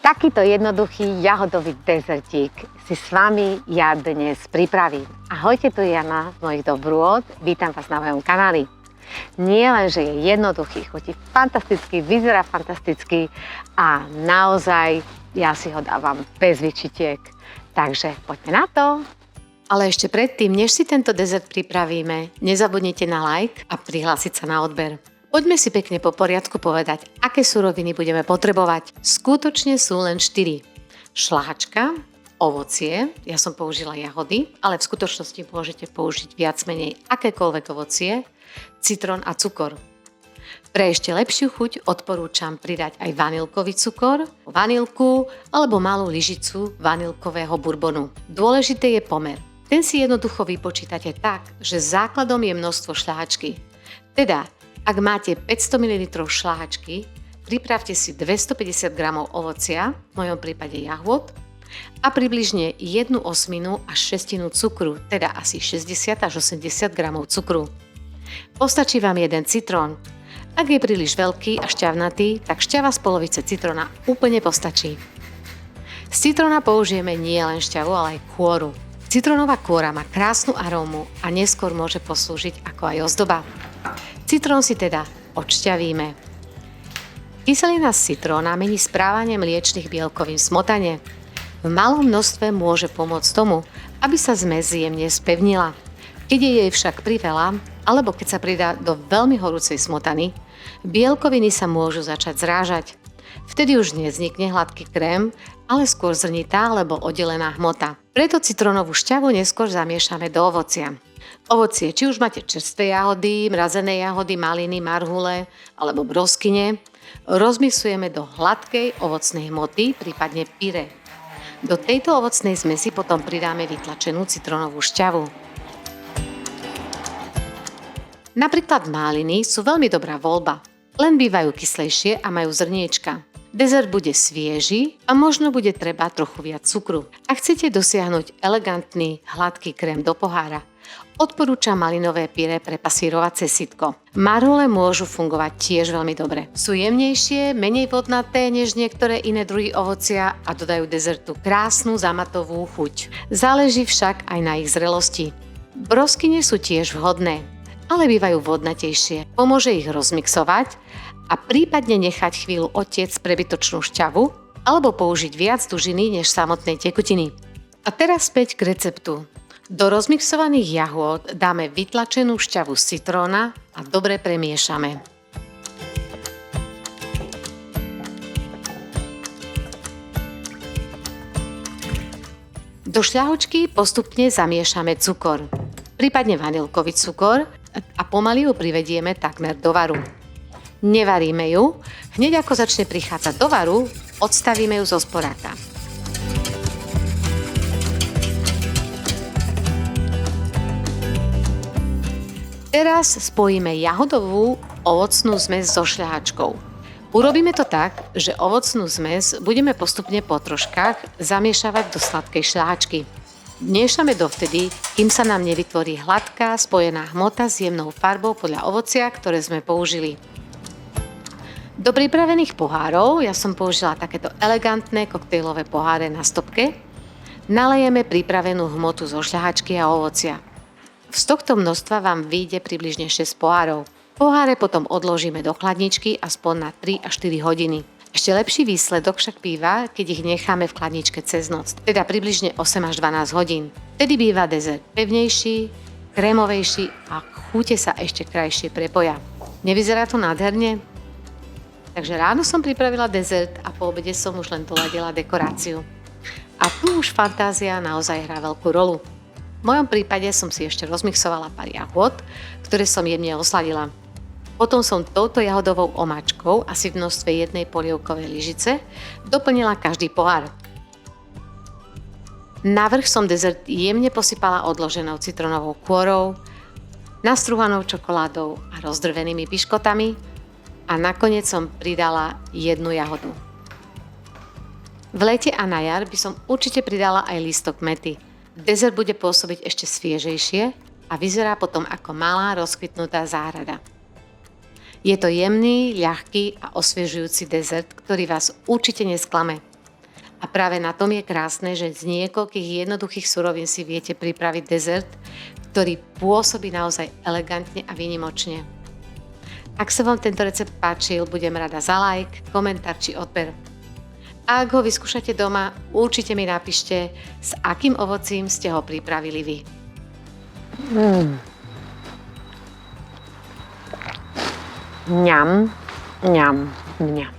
Takýto jednoduchý jahodový dezertík si s vami ja dnes pripravím. Ahojte, tu je Jana z mojich dobrôd, vítam vás na mojom kanáli. Nie len, že je jednoduchý, chutí fantasticky, vyzerá fantasticky a naozaj ja si ho dávam bez vyčitiek. Takže poďme na to. Ale ešte predtým, než si tento dezert pripravíme, nezabudnite na like a prihlásiť sa na odber. Poďme si pekne po poriadku povedať, aké suroviny budeme potrebovať. Skutočne sú len 4. Šláčka, ovocie, ja som použila jahody, ale v skutočnosti môžete použiť viac menej akékoľvek ovocie, citrón a cukor. Pre ešte lepšiu chuť odporúčam pridať aj vanilkový cukor, vanilku alebo malú lyžicu vanilkového bourbonu. Dôležité je pomer. Ten si jednoducho vypočítate tak, že základom je množstvo šláčky. Teda, ak máte 500 ml šláčky, pripravte si 250 g ovocia, v mojom prípade jahôd, a približne 1/8 až 1/6 cukru, teda asi 60 až 80 g cukru. Postačí vám jeden citrón. Ak je príliš veľký a šťavnatý, tak šťava z polovice citróna úplne postačí. Z citróna použijeme nie len šťavu, ale aj kôru. Citrónová kôra má krásnu arómu a neskôr môže poslúžiť ako aj ozdoba. Citrón si teda odšťavíme. Kyselina z citróna mení správanie mliečnych bielkovín v smotane. V malom množstve môže pomôcť tomu, aby sa zmes jemne spevnila. Keď je jej však priveľa, alebo keď sa pridá do veľmi horúcej smotany, bielkoviny sa môžu začať zrážať. Vtedy už nevznikne hladký krém, ale skôr zrnitá alebo oddelená hmota. Preto citrónovú šťavu neskôr zamiešame do ovocia. Ovocie, či už máte čerstvé jahody, mrazené jahody, maliny, marhule alebo broskyne, rozmixujeme do hladkej ovocnej hmoty, prípadne pyré. Do tejto ovocnej zmesi potom pridáme vytlačenú citrónovú šťavu. Napríklad maliny sú veľmi dobrá voľba, len bývajú kyslejšie a majú zrniečka. Dezert bude svieži a možno bude treba trochu viac cukru. Ak chcete dosiahnuť elegantný, hladký krém do pohára, odporúčam malinové pyré prepasírovať cez sitko. Marhule môžu fungovať tiež veľmi dobre. Sú jemnejšie, menej vodnaté než niektoré iné druhy ovocia a dodajú dezertu krásnu zamatovú chuť. Záleží však aj na ich zrelosti. Broskyne sú tiež vhodné, ale bývajú vodnatejšie. Pomôže ich rozmixovať a prípadne nechať chvíľu otiec prebytočnú šťavu alebo použiť viac dužiny než samotnej tekutiny. A teraz späť k receptu. Do rozmixovaných jahôd dáme vytlačenú šťavu z citróna a dobre premiešame. Do šľahočky postupne zamiešame cukor, prípadne vanilkový cukor a pomaly ju privedieme takmer do varu. Nevaríme ju, hneď ako začne prichádzať do varu, odstavíme ju zo sporáka. Teraz spojíme jahodovú ovocnú zmes so šľahačkou. Urobíme to tak, že ovocnú zmes budeme postupne po troškách zamiešavať do sladkej šľahačky. Miešame dovtedy, kým sa nám nevytvorí hladká, spojená hmota s jemnou farbou podľa ovocia, ktoré sme použili. Do pripravených pohárov, ja som použila takéto elegantné koktejlové poháre na stopke, nalejeme pripravenú hmotu zo šľahačky a ovocia. Z tohto množstva vám vyjde približne 6 pohárov. Poháre potom odložíme do chladničky aspoň na 3 až 4 hodiny. Ešte lepší výsledok však býva, keď ich necháme v chladničke cez noc, teda približne 8 až 12 hodín. Vtedy býva dezert pevnejší, krémovejší a chute sa ešte krajšie prepoja. Nevyzerá to nádherne? Takže ráno som pripravila dezert a po obede som už len doladila dekoráciu. A tu už fantázia naozaj hrá veľkú rolu. V mojom prípade som si ešte rozmixovala pár jahôd, ktoré som jemne osladila. Potom som touto jahodovou omáčkou, asi v množstve jednej polievkovej lyžice, doplnila každý pohár. Navrch som dezert jemne posypala odloženou citrónovou kôrou, nastruhanou čokoládou a rozdrvenými piškotami a nakoniec som pridala jednu jahodu. V lete a na jar by som určite pridala aj lístok mäty. Dezert bude pôsobiť ešte sviežejšie a vyzerá potom ako malá rozkvitnutá záhrada. Je to jemný, ľahký a osviežujúci dezert, ktorý vás určite nesklame. A práve na tom je krásne, že z niekoľkých jednoduchých surovín si viete pripraviť dezert, ktorý pôsobí naozaj elegantne a výnimočne. Ak sa vám tento recept páčil, budem rada za like, komentár či odber. A ak ho vyskúšate doma, určite mi napíšte, s akým ovocím ste ho pripravili vy. Mňam, mňam, mňam.